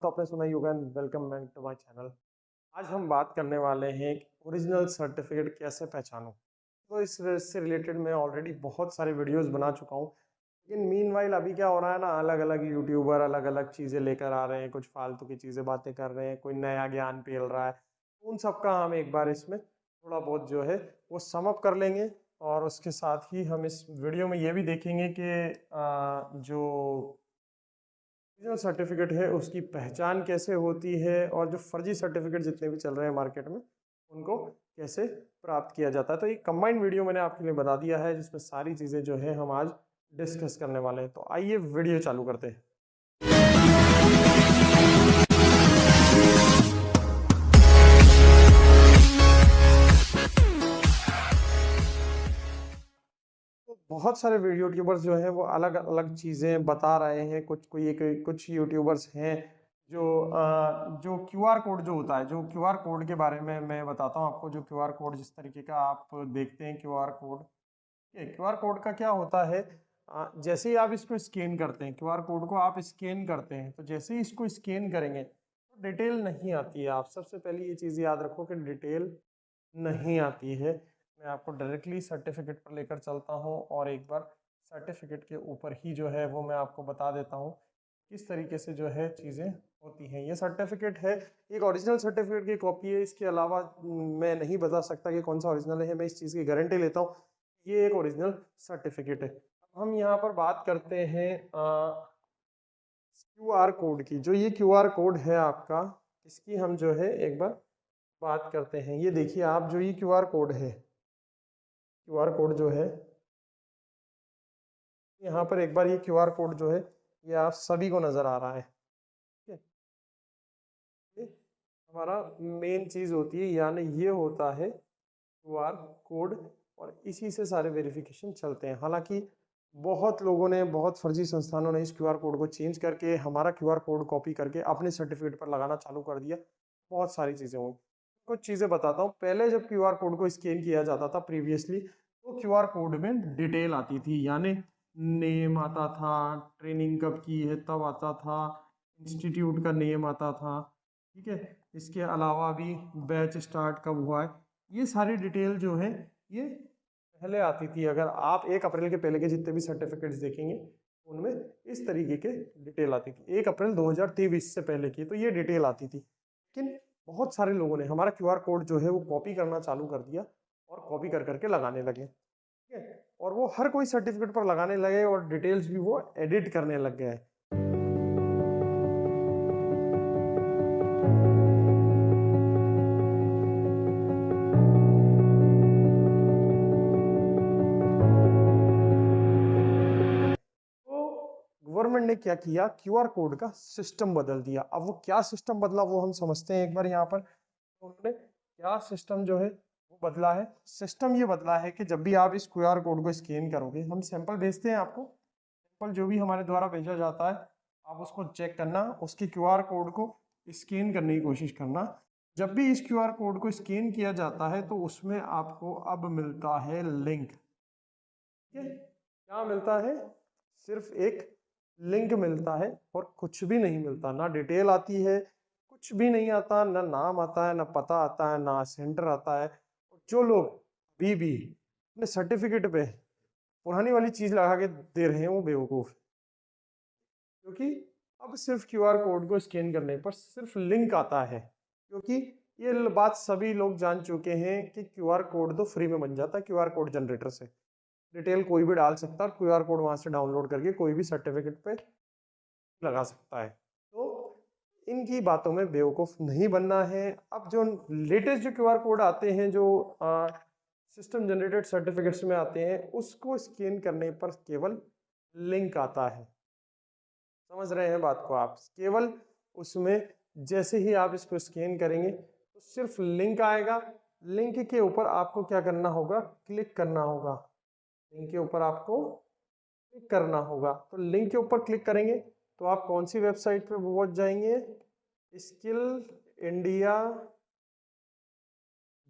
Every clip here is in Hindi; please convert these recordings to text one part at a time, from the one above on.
तो आपने सुना ही होगा। Welcome back to my channel. आज हम बात करने वाले हैं ओरिजिनल सर्टिफिकेट कैसे पहचानूं। तो इससे रिलेटेड मैं ऑलरेडी बहुत सारे वीडियोस बना चुका हूं, लेकिन मीनवाइल अभी क्या हो रहा है ना, अलग अलग यूट्यूबर अलग अलग चीज़ें लेकर आ रहे हैं, कुछ फालतू की चीज़ें बातें कर रहे हैं, कोई नया ज्ञान पेल रहा है। उन सब का हम एक बार इसमें थोड़ा बहुत जो है वो सम अप कर लेंगे। और उसके साथ ही हम इस वीडियो में ये भी देखेंगे कि जो ओरिजिनल सर्टिफिकेट है उसकी पहचान कैसे होती है, और जो फर्जी सर्टिफिकेट जितने भी चल रहे हैं मार्केट में उनको कैसे प्राप्त किया जाता है। तो एक कंबाइंड वीडियो मैंने आपके लिए बता दिया है जिसमें सारी चीज़ें जो है हम आज डिस्कस करने वाले हैं। तो आइए वीडियो चालू करते हैं। तो बहुत सारे वीडियो यूट्यूबर्स जो हैं वो अलग अलग चीज़ें बता रहे हैं। कुछ यूट्यूबर्स हैं जो क्यूआर कोड जो होता है, जो क्यूआर कोड के बारे में मैं बताता हूँ आपको। जो क्यूआर कोड जिस तरीके का आप देखते हैं, क्यूआर कोड का क्या होता है, जैसे ही आप इसको स्कैन करते हैं, क्यूआर कोड को आप स्कैन करते हैं, तो जैसे ही इसको स्कैन करेंगे तो डिटेल नहीं आती है। आप सबसे पहले ये चीज़ याद रखो कि डिटेल नहीं आती है। मैं आपको डायरेक्टली सर्टिफिकेट पर लेकर चलता हूँ और एक बार सर्टिफिकेट के ऊपर ही जो है वो मैं आपको बता देता हूँ किस तरीके से जो है चीज़ें होती हैं। ये सर्टिफिकेट है, एक ओरिजिनल सर्टिफिकेट की कॉपी है। इसके अलावा मैं नहीं बता सकता कि कौन सा ओरिजिनल है। मैं इस चीज़ की गारंटी लेता हूँ, ये एक ओरिजिनल सर्टिफिकेट है। हम यहाँ पर बात करते हैं क्यूआर कोड की। जो ये क्यूआर कोड है आपका, इसकी हम जो है एक बार बात करते हैं। ये देखिए आप, जो ये क्यूआर कोड है, क्यूआर कोड जो है यहाँ पर एक बार, ये क्यूआर कोड जो है ये आप सभी को नजर आ रहा है। ठीक है, ये हमारा मेन चीज होती है, यानी ये होता है क्यूआर कोड, और इसी से सारे वेरिफिकेशन चलते हैं। हालांकि बहुत लोगों ने, बहुत फर्जी संस्थानों ने इस क्यूआर कोड को चेंज करके हमारा क्यूआर कोड कॉपी करके अपने सर्टिफिकेट पर लगाना चालू कर दिया। बहुत सारी चीजें हुई। कुछ चीजें बताता हूँ। पहले जब क्यूआर कोड को स्कैन किया जाता था प्रीवियसली, तो क्यूआर कोड में डिटेल आती थी, यानी नेम आता था, ट्रेनिंग कब की है तब आता था, इंस्टीट्यूट का नेम आता था। ठीक है, इसके अलावा भी बैच स्टार्ट कब हुआ है, ये सारी डिटेल जो है ये पहले आती थी। अगर आप 1 अप्रैल के पहले के जितने भी सर्टिफिकेट्स देखेंगे उनमें इस तरीके के डिटेल आती थी। 1 अप्रैल 2023 से पहले की तो ये डिटेल आती थी। लेकिन बहुत सारे लोगों ने हमारा क्यूआर कोड जो है वो कॉपी करना चालू कर दिया और कॉपी कर करके लगाने लगे। ठीक है, और वो हर कोई सर्टिफिकेट पर लगाने लगे और डिटेल्स भी वो एडिट करने लग गए। तो गवर्नमेंट ने क्या किया, क्यूआर कोड का सिस्टम बदल दिया। अब वो क्या सिस्टम बदला वो हम समझते हैं एक बार यहाँ पर। तो उन्होंने क्या सिस्टम जो है वो बदला है। सिस्टम ये बदला है कि जब भी आप इस क्यूआर कोड को स्कैन करोगे, हम सैंपल भेजते हैं आपको, सैंपल जो भी हमारे द्वारा भेजा जाता है आप उसको चेक करना, उसके क्यूआर कोड को स्कैन करने की कोशिश करना। जब भी इस क्यूआर कोड को स्कैन किया जाता है तो उसमें आपको अब मिलता है लिंक। ठीक है, क्या मिलता है, सिर्फ एक लिंक मिलता है और कुछ भी नहीं मिलता। ना डिटेल आती है, कुछ भी नहीं आता, ना नाम आता है, ना पता आता है, ना सेंटर आता है। जो लोग अभी भी अपने सर्टिफिकेट पे पुरानी वाली चीज लगा के दे रहे हैं वो बेवकूफ, क्योंकि अब सिर्फ क्यूआर कोड को स्कैन करने पर सिर्फ लिंक आता है। क्योंकि ये बात सभी लोग जान चुके हैं कि क्यूआर कोड तो फ्री में बन जाता है क्यूआर कोड जनरेटर से। डिटेल कोई भी डाल सकता है और क्यूआर कोड वहां से डाउनलोड करके कोई भी सर्टिफिकेट पे लगा सकता है। तो इनकी बातों में बेवकूफ नहीं बनना है। अब जो लेटेस्ट जो क्यूआर कोड आते हैं, जो सिस्टम जनरेटेड सर्टिफिकेट्स में आते हैं, उसको स्कैन करने पर केवल लिंक आता है। समझ रहे हैं बात को आप? केवल उसमें जैसे ही आप इसको स्कैन करेंगे तो सिर्फ लिंक आएगा। लिंक के ऊपर आपको क्या करना होगा, क्लिक करना होगा। लिंक के ऊपर आपको क्लिक करना होगा। तो लिंक के ऊपर क्लिक करेंगे तो आप कौन सी वेबसाइट पे पहुंच जाएंगे, स्किल इंडिया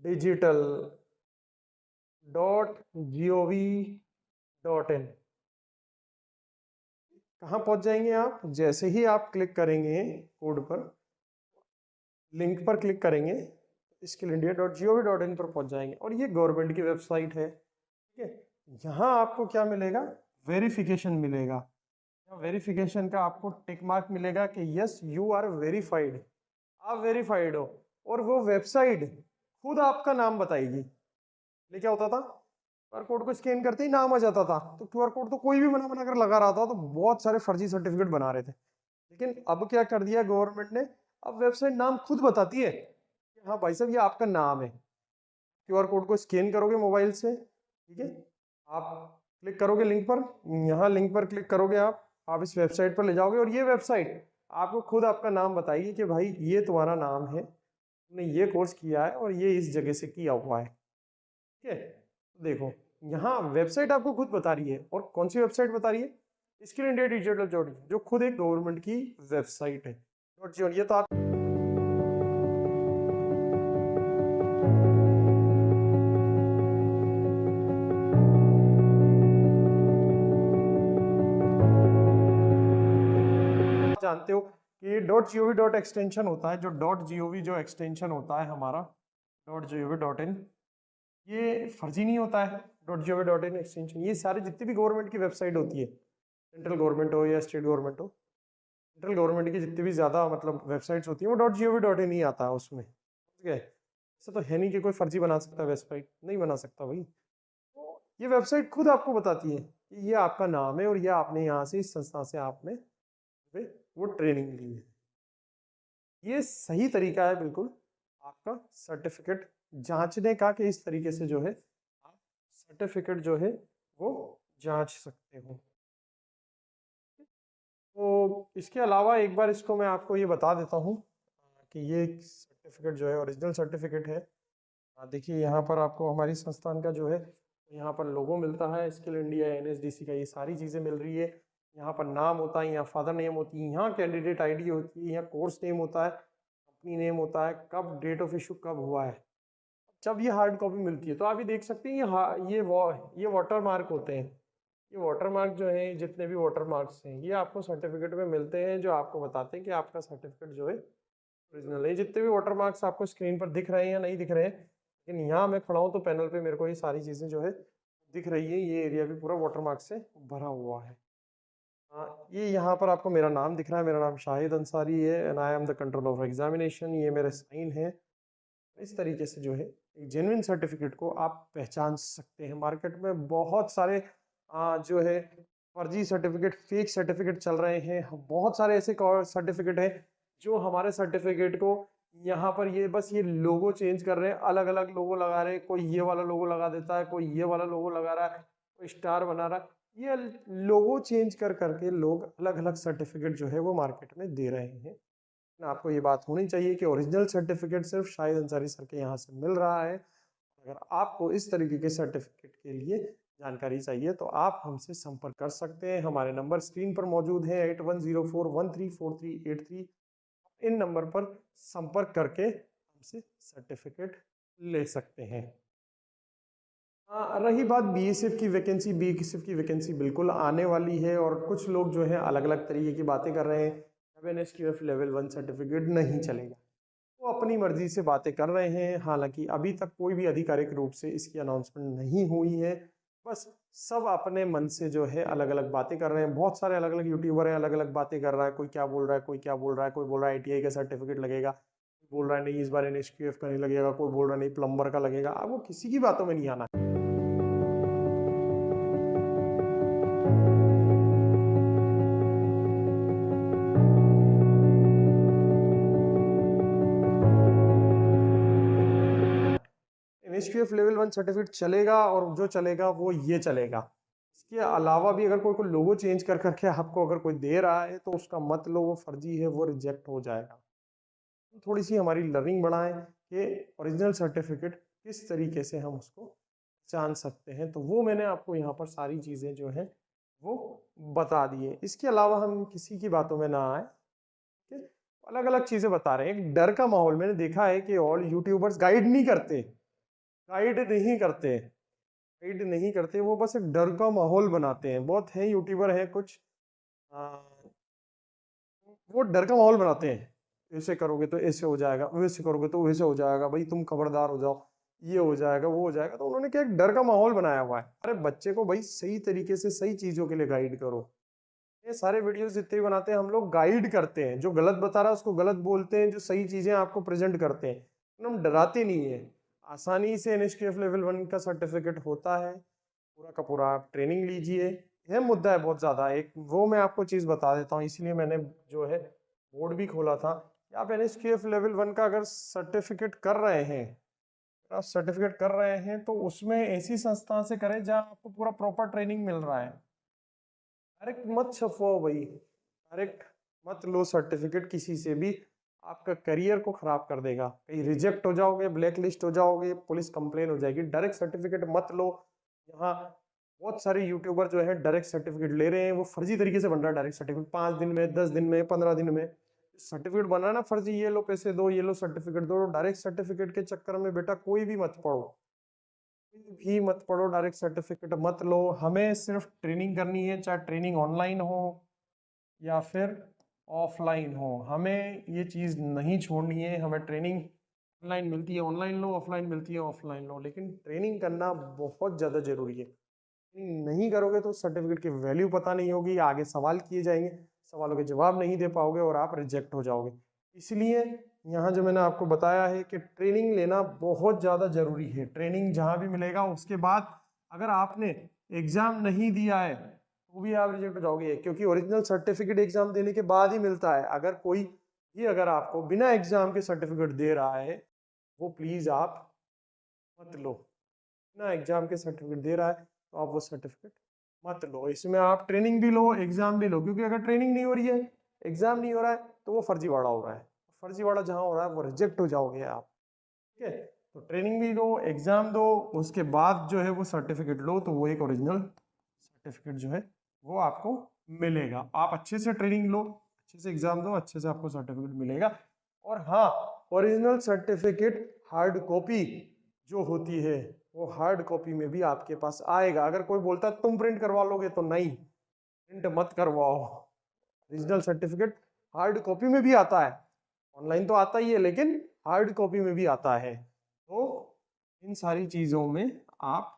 डिजिटल .gov.in। कहाँ पहुंच जाएंगे आप? जैसे ही आप क्लिक करेंगे कोड पर, लिंक पर क्लिक करेंगे, skillindia.gov.in पर पहुंच जाएंगे और ये गवर्नमेंट की वेबसाइट है। ठीक है, यहाँ आपको क्या मिलेगा? वेरिफिकेशन मिलेगा। वेरिफिकेशन का आपको टिक मार्क मिलेगा कि यस यू आर वेरीफाइड, आप वेरीफाइड हो। और वो वेबसाइट खुद आपका नाम बताएगी। ये क्या होता था, क्यूआर कोड को स्कैन करते ही नाम आ जाता था, तो क्यूआर कोड तो कोई भी बना बना कर लगा रहा था, तो बहुत सारे फर्जी सर्टिफिकेट बना रहे थे। लेकिन अब क्या कर दिया गवर्नमेंट ने, अब वेबसाइट नाम खुद बताती है कि हाँ भाई साहब ये आपका नाम है। क्यूआर कोड को स्कैन करोगे मोबाइल से, ठीक है, आप क्लिक करोगे लिंक पर, यहाँ लिंक पर क्लिक करोगे आप इस वेबसाइट पर ले जाओगे और ये वेबसाइट आपको खुद आपका नाम बताएगी कि भाई ये तुम्हारा नाम है, तुमने ये कोर्स किया है और ये इस जगह से किया हुआ है। ठीक है, तो देखो यहाँ वेबसाइट आपको खुद बता रही है। और कौन सी वेबसाइट बता रही है? स्किल इंडिया डिजिटल जॉब, जो खुद एक गवर्नमेंट की वेबसाइट है। ये तो आप जानते हो कि .gov. एक्सटेंशन होता है, जो .gov जो एक्सटेंशन होता है हमारा .gov.in, ये फर्जी नहीं होता है। .gov.in एक्सटेंशन, ये सारे जितनी भी गवर्नमेंट की वेबसाइट होती है, सेंट्रल गवर्नमेंट हो या स्टेट गवर्नमेंट हो, सेंट्रल गवर्नमेंट की जितनी भी ज़्यादा मतलब वेबसाइट्स होती है वो .gov.in ही आता है उसमें। ठीक है, ऐसा तो है नहीं कि कोई फर्जी बना सकता है, वेबसाइट नहीं बना सकता भाई। तो ये वेबसाइट खुद आपको बताती है कि ये आपका नाम है और ये आपने यहाँ से इस संस्था से आपने वो ट्रेनिंग ली है। ये सही तरीका है बिल्कुल आपका सर्टिफिकेट जांचने का, कि इस तरीके से जो है आप सर्टिफिकेट जो है वो जांच सकते हो। तो इसके अलावा एक बार इसको मैं आपको ये बता देता हूँ कि ये सर्टिफिकेट जो है ओरिजिनल सर्टिफिकेट है। देखिए यहाँ पर आपको हमारी संस्थान का जो है यहाँ पर लोगो मिलता है, स्किल इंडिया NSDC का, ये सारी चीज़ें मिल रही है। यहाँ पर नाम होता है, यहाँ फादर नेम होती है, यहाँ कैंडिडेट आईडी होती है, यहाँ कोर्स नेम होता है, कंपनी नेम होता है, कब डेट ऑफ इशू कब हुआ है, जब ये हार्ड कॉपी मिलती है। तो आप ये देख सकते हैं ये वाटर मार्क होते हैं। ये वाटर मार्क जो है, जितने भी वाटर मार्क्स हैं ये आपको सर्टिफिकेट में मिलते हैं, जो आपको बताते हैं कि आपका सर्टिफिकेट जो है ओरिजिनल है। जितने भी वाटर मार्क्स आपको स्क्रीन पर दिख रहे हैं या नहीं दिख रहे हैं, लेकिन यहाँ मैं खड़ा हूँ तो पैनल पे मेरे को ये सारी चीज़ें जो है दिख रही है। ये एरिया भी पूरा वाटर मार्क से भरा हुआ है। ये यहाँ पर आपको मेरा नाम दिख रहा है, मेरा नाम शाहिद अंसारी है and I am the control of examination, ये मेरे साइन है। इस तरीके से जो है एक जेन्युइन सर्टिफिकेट को आप पहचान सकते हैं। मार्केट में बहुत सारे जो है फर्जी सर्टिफिकेट, फेक सर्टिफिकेट चल रहे हैं। बहुत सारे ऐसे सर्टिफिकेट हैं जो हमारे सर्टिफिकेट को यहाँ पर ये बस ये लोगो चेंज कर रहे हैं, अलग अलग लोगो लगा रहे हैं। कोई ये वाला लोगो लगा देता है, कोई ये वाला लोगो लगा रहा है, कोई स्टार बना रहा है। ये लोगो चेंज कर करके लोग अलग अलग सर्टिफिकेट जो है वो मार्केट में दे रहे हैं। आपको ये बात होनी चाहिए कि ओरिजिनल सर्टिफिकेट सिर्फ शाहिद अंसारी सर के यहाँ से मिल रहा है। अगर आपको इस तरीके के सर्टिफिकेट के लिए जानकारी चाहिए तो आप हमसे संपर्क कर सकते हैं। हमारे नंबर स्क्रीन पर मौजूद है 8104134383। इन नंबर पर संपर्क करके हमसे सर्टिफिकेट ले सकते हैं। रही बात बीएसएफ की वैकेंसी, बीएसएफ की वैकेंसी बिल्कुल आने वाली है और कुछ लोग जो है अलग अलग तरीके की बातें कर रहे हैं। NSQF लेवल 1 सर्टिफिकेट नहीं चलेगा, वो अपनी मर्जी से बातें कर रहे हैं। हालांकि अभी तक कोई भी आधिकारिक रूप से इसकी अनाउंसमेंट नहीं हुई है, बस सब अपने मन से जो है अलग अलग बातें कर रहे हैं। बहुत सारे अलग अलग यूट्यूबर हैं, अलग अलग बातें कर रहा है। कोई क्या बोल रहा है, कोई क्या बोल रहा है, कोई बोल रहा है ITI का सर्टिफिकेट लगेगा, कोई बोल रहा है नहीं इस बार NSQF का नहीं लगेगा, कोई बोल रहा है नहीं प्लम्बर का लगेगा। अब वो किसी की बातों में नहीं आना है। NSQF लेवल 1 सर्टिफिकेट चलेगा और जो चलेगा वो ये चलेगा। इसके अलावा भी अगर कोई लोगो चेंज कर करके आपको अगर कोई दे रहा है तो उसका मत लो, वो फर्जी है, वो रिजेक्ट हो जाएगा। थोड़ी सी हमारी लर्निंग बढ़ाएं कि ओरिजिनल सर्टिफिकेट किस तरीके से हम उसको जान सकते हैं। तो वो मैंने आपको यहाँ पर सारी चीज़ें जो है वो बता दी है। इसके अलावा हम किसी की बातों में ना आए, अलग अलग चीज़ें बता रहे हैं। एक डर का माहौल मैंने देखा है कि ऑल यूट्यूबर्स गाइड नहीं करते, गाइड नहीं करते, गाइड नहीं करते, वो बस एक डर का माहौल बनाते हैं। बहुत है यूट्यूबर है कुछ वो डर का माहौल बनाते हैं, ऐसे करोगे तो ऐसे हो जाएगा, वैसे करोगे तो वैसे हो जाएगा, भाई तुम खबरदार हो जाओ, ये हो जाएगा वो हो जाएगा। तो उन्होंने क्या एक डर का माहौल बनाया हुआ है। अरे बच्चे को भाई सही तरीके से सही चीजों के लिए गाइड करो। ये सारे वीडियोस जितने भी बनाते हैं हम लोग गाइड करते हैं, जो गलत बता रहा है उसको गलत बोलते हैं, जो सही चीजें आपको प्रेजेंट करते हैं, हम डराते नहीं है। आसानी से NSQF लेवल 1 का सर्टिफिकेट होता है, पूरा का पूरा आप ट्रेनिंग लीजिए। यह मुद्दा है बहुत ज़्यादा, एक वो मैं आपको चीज़ बता देता हूँ, इसीलिए मैंने जो है बोर्ड भी खोला था कि आप NSQF लेवल 1 का अगर सर्टिफिकेट कर रहे हैं, आप सर्टिफिकेट कर रहे हैं तो उसमें ऐसी संस्था से करें जहाँ आपको पूरा प्रॉपर ट्रेनिंग मिल रहा है। डायरेक्ट मत छपवाओ भाई, डायरेक्ट मत लो सर्टिफिकेट किसी से भी, आपका करियर को खराब कर देगा, कहीं रिजेक्ट हो जाओगे, ब्लैक लिस्ट हो जाओगे, पुलिस कंप्लेन हो जाएगी। डायरेक्ट सर्टिफिकेट मत लो। यहाँ बहुत सारे यूट्यूबर जो है डायरेक्ट सर्टिफिकेट ले रहे हैं, वो फर्जी तरीके से बन रहा है डायरेक्ट सर्टिफिकेट, 5 दिन में, 10 दिन में, 15 दिन में सर्टिफिकेट बनाना फर्जी, ये लो पैसे दो, ये लो सर्टिफिकेट दो। डायरेक्ट सर्टिफिकेट के चक्कर में बेटा कोई भी मत पढ़ो, कोई भी मत पढ़ो, डायरेक्ट सर्टिफिकेट मत लो। हमें सिर्फ ट्रेनिंग करनी है, चाहे ट्रेनिंग ऑनलाइन हो या फिर ऑफलाइन हो, हमें ये चीज़ नहीं छोड़नी है। हमें ट्रेनिंग ऑनलाइन मिलती है ऑनलाइन लो, ऑफलाइन मिलती है ऑफलाइन लो, लेकिन ट्रेनिंग करना बहुत ज़्यादा जरूरी है। ट्रेनिंग नहीं करोगे तो सर्टिफिकेट की वैल्यू पता नहीं होगी, आगे सवाल किए जाएंगे, सवालों के जवाब नहीं दे पाओगे और आप रिजेक्ट हो जाओगे। इसलिए यहाँ जो मैंने आपको बताया है कि ट्रेनिंग लेना बहुत ज़्यादा जरूरी है। ट्रेनिंग जहाँ भी मिलेगा उसके बाद अगर आपने एग्जाम नहीं दिया है तो भी आप रिजेक्ट हो जाओगे, क्योंकि ओरिजिनल सर्टिफिकेट एग्जाम देने के बाद ही मिलता है। अगर कोई भी अगर आपको बिना एग्जाम के सर्टिफिकेट दे रहा है, वो प्लीज़ आप मत लो। बिना एग्जाम के सर्टिफिकेट दे रहा है तो आप वो सर्टिफिकेट मत लो। इसमें आप ट्रेनिंग भी लो, एग्जाम भी लो, क्योंकि अगर ट्रेनिंग नहीं हो रही है, एग्जाम नहीं हो रहा है, तो वो फर्जीवाड़ा हो रहा है। फर्जीवाड़ा जहाँ हो रहा है वो रिजेक्ट हो जाओगे आप। ठीक है, तो ट्रेनिंग भी लो, एग्जाम दो, उसके बाद जो है वो सर्टिफिकेट लो, तो वो एक ओरिजिनल सर्टिफिकेट जो है वो आपको मिलेगा। आप अच्छे से ट्रेनिंग लो, अच्छे से एग्जाम दो, अच्छे से आपको सर्टिफिकेट मिलेगा। और हाँ, ओरिजिनल सर्टिफिकेट हार्ड कॉपी जो होती है वो हार्ड कॉपी में भी आपके पास आएगा। अगर कोई बोलता है तुम प्रिंट करवा लोगे, तो नहीं, प्रिंट मत करवाओ। ओरिजिनल सर्टिफिकेट हार्ड कॉपी में भी आता है, ऑनलाइन तो आता ही है लेकिन हार्ड कॉपी में भी आता है। तो इन सारी चीज़ों में आप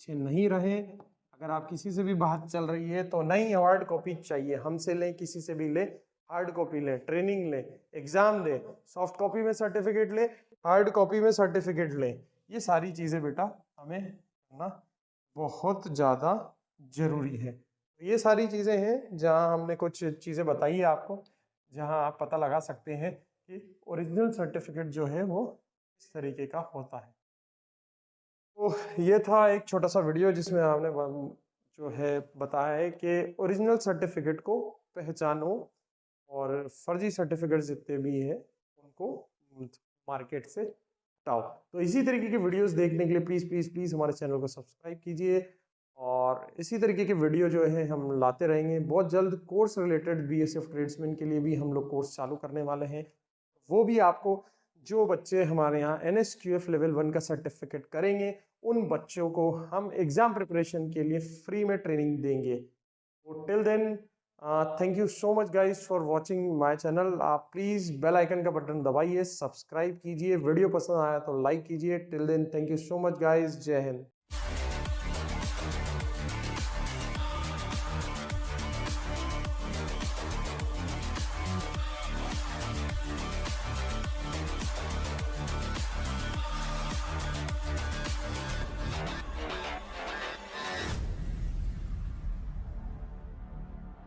पीछे नहीं रहें। अगर आप किसी से भी बात चल रही है तो नहीं, हार्ड कॉपी चाहिए, हमसे लें, किसी से भी ले, हार्ड कॉपी ले, ट्रेनिंग ले, एग्जाम दे, सॉफ्ट कॉपी में सर्टिफिकेट ले, हार्ड कॉपी में सर्टिफिकेट ले। ये सारी चीज़ें बेटा हमें करना बहुत ज़्यादा जरूरी है। तो ये सारी चीज़ें हैं जहाँ हमने कुछ चीज़ें बताई है आपको, जहाँ आप पता लगा सकते हैं कि ओरिजिनल सर्टिफिकेट जो है वो इस तरीके का होता है। तो ये था एक छोटा सा वीडियो जिसमें आपने जो है बताया है कि ओरिजिनल सर्टिफिकेट को पहचानो और फर्जी सर्टिफिकेट जितने भी है उनको मार्केट से हटाओ। तो इसी तरीके के वीडियोस देखने के लिए प्लीज़ प्लीज़ प्लीज़ हमारे चैनल को सब्सक्राइब कीजिए, और इसी तरीके के वीडियो जो है हम लाते रहेंगे। बहुत जल्द कोर्स रिलेटेड BSF ट्रेड्समैन के लिए भी हम लोग कोर्स चालू करने वाले हैं। वो भी आपको, जो बच्चे हमारे यहाँ NSQF लेवल 1 का सर्टिफिकेट करेंगे उन बच्चों को हम एग्जाम प्रिपरेशन के लिए फ्री में ट्रेनिंग देंगे। तो till then thank you so much guys for watching my channel. आप प्लीज़ बेल आइकन का बटन दबाइए, सब्सक्राइब कीजिए, वीडियो पसंद आया तो लाइक कीजिए। Till then thank you so much guys, जय हिंद।